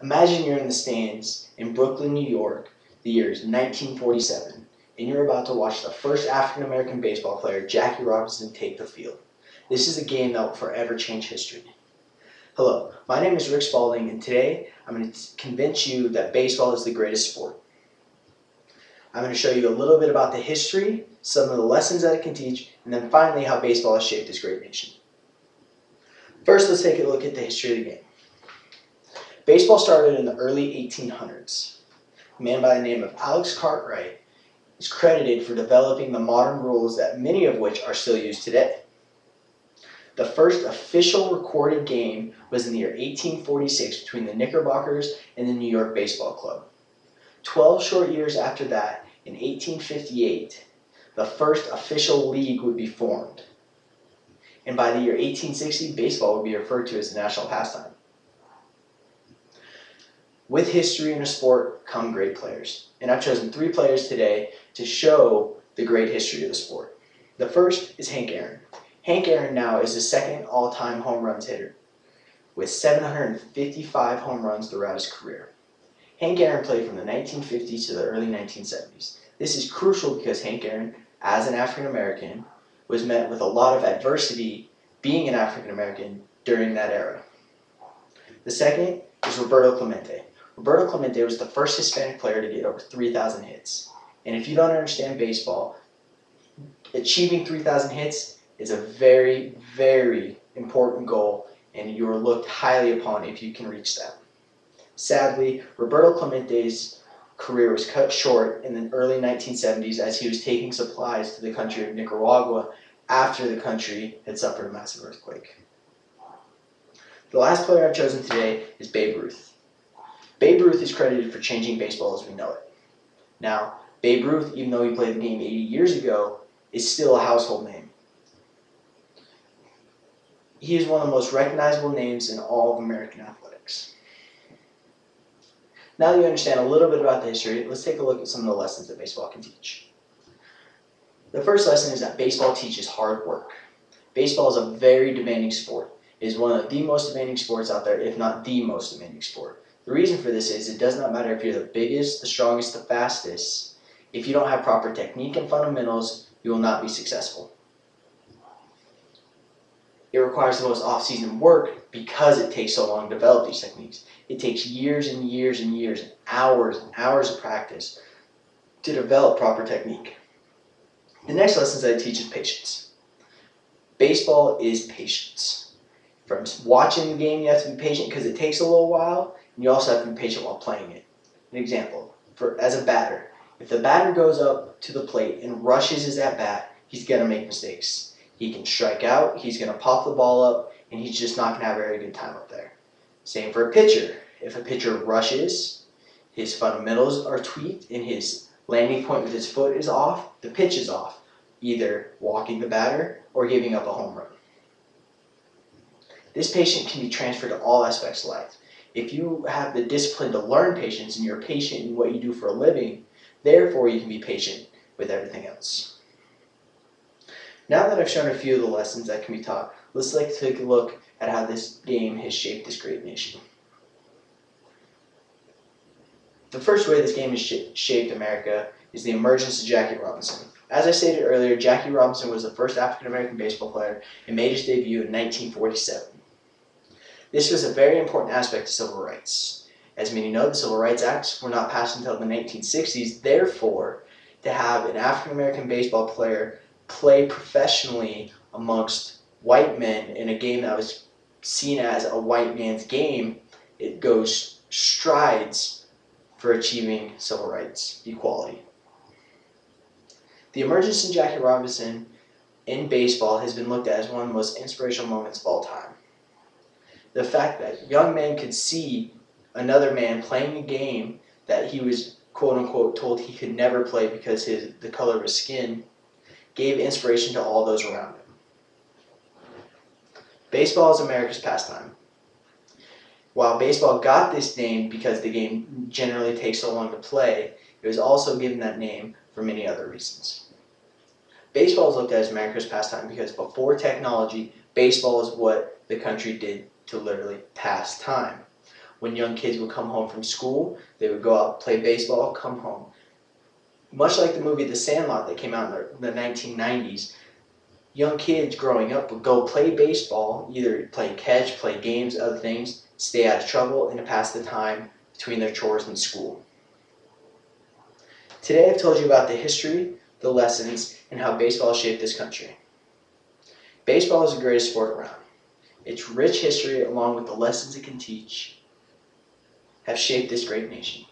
Imagine you're in the stands in Brooklyn, New York, the year is 1947, and you're about to watch the first African American baseball player, Jackie Robinson, take the field. This is a game that will forever change history. Hello, my name is Rick Spalding, and today I'm going to convince you that baseball is the greatest sport. I'm going to show you a little bit about the history, some of the lessons that it can teach, and then finally how baseball has shaped this great nation. First, let's take a look at the history of the game. Baseball started in the early 1800s. A man by the name of Alex Cartwright is credited for developing the modern rules that many of which are still used today. The first official recorded game was in the year 1846 between the Knickerbockers and the New York Baseball Club. 12 short years after that, in 1858, the first official league would be formed. And by the year 1860, baseball would be referred to as the national pastime. With history in a sport come great players, and I've chosen 3 players today to show the great history of the sport. The first is Hank Aaron. Hank Aaron now is the second all-time home runs hitter, with 755 home runs throughout his career. Hank Aaron played from the 1950s to the early 1970s. This is crucial because Hank Aaron, as an African American, was met with a lot of adversity being an African American during that era. The second is Roberto Clemente. Roberto Clemente was the first Hispanic player to get over 3,000 hits. And if you don't understand baseball, achieving 3,000 hits is a very, very important goal, and you are looked highly upon if you can reach that. Sadly, Roberto Clemente's career was cut short in the early 1970s as he was taking supplies to the country of Nicaragua after the country had suffered a massive earthquake. The last player I've chosen today is Babe Ruth. Babe Ruth is credited for changing baseball as we know it. Now, Babe Ruth, even though he played the game 80 years ago, is still a household name. He is one of the most recognizable names in all of American athletics. Now that you understand a little bit about the history, let's take a look at some of the lessons that baseball can teach. The first lesson is that baseball teaches hard work. Baseball is a very demanding sport. It is one of the most demanding sports out there, if not the most demanding sport. The reason for this is it does not matter if you're the biggest, the strongest, the fastest. If you don't have proper technique and fundamentals, you will not be successful. It requires the most off-season work because it takes so long to develop these techniques. It takes years and years and years and hours of practice to develop proper technique. The next lesson that I teach is patience. Baseball is patience. From watching the game, you have to be patient because it takes a little while, and you also have to be patient while playing it. An example, as a batter, if the batter goes up to the plate and rushes his at-bat, he's going to make mistakes. He can strike out, he's going to pop the ball up, and he's just not going to have a very good time up there. Same for a pitcher. If a pitcher rushes, his fundamentals are tweaked, and his landing point with his foot is off, the pitch is off, either walking the batter or giving up a home run. This patience can be transferred to all aspects of life. If you have the discipline to learn patience and you're patient in what you do for a living, therefore you can be patient with everything else. Now that I've shown a few of the lessons that can be taught, let's take a look at how this game has shaped this great nation. The first way this game has shaped America is the emergence of Jackie Robinson. As I stated earlier, Jackie Robinson was the first African American baseball player and made his debut in 1947. This was a very important aspect of civil rights. As many know, the Civil Rights Acts were not passed until the 1960s. Therefore, to have an African American baseball player play professionally amongst white men in a game that was seen as a white man's game, it goes strides for achieving civil rights equality. The emergence of Jackie Robinson in baseball has been looked at as one of the most inspirational moments of all time. The fact that young men could see another man playing a game that he was quote-unquote told he could never play because the color of his skin gave inspiration to all those around him. Baseball is America's pastime. While baseball got this name because the game generally takes so long to play, it was also given that name for many other reasons. Baseball is looked at as America's pastime because before technology, baseball is what the country did to literally pass time. when young kids would come home from school, they would go out, play baseball, come home. Much like the movie The Sandlot that came out in the 1990s, young kids growing up would go play baseball, either play catch, play games, other things, stay out of trouble, and to pass the time between their chores and school. Today I've told you about the history, the lessons, and how baseball shaped this country. Baseball is the greatest sport around. Its rich history, along with the lessons it can teach, have shaped this great nation.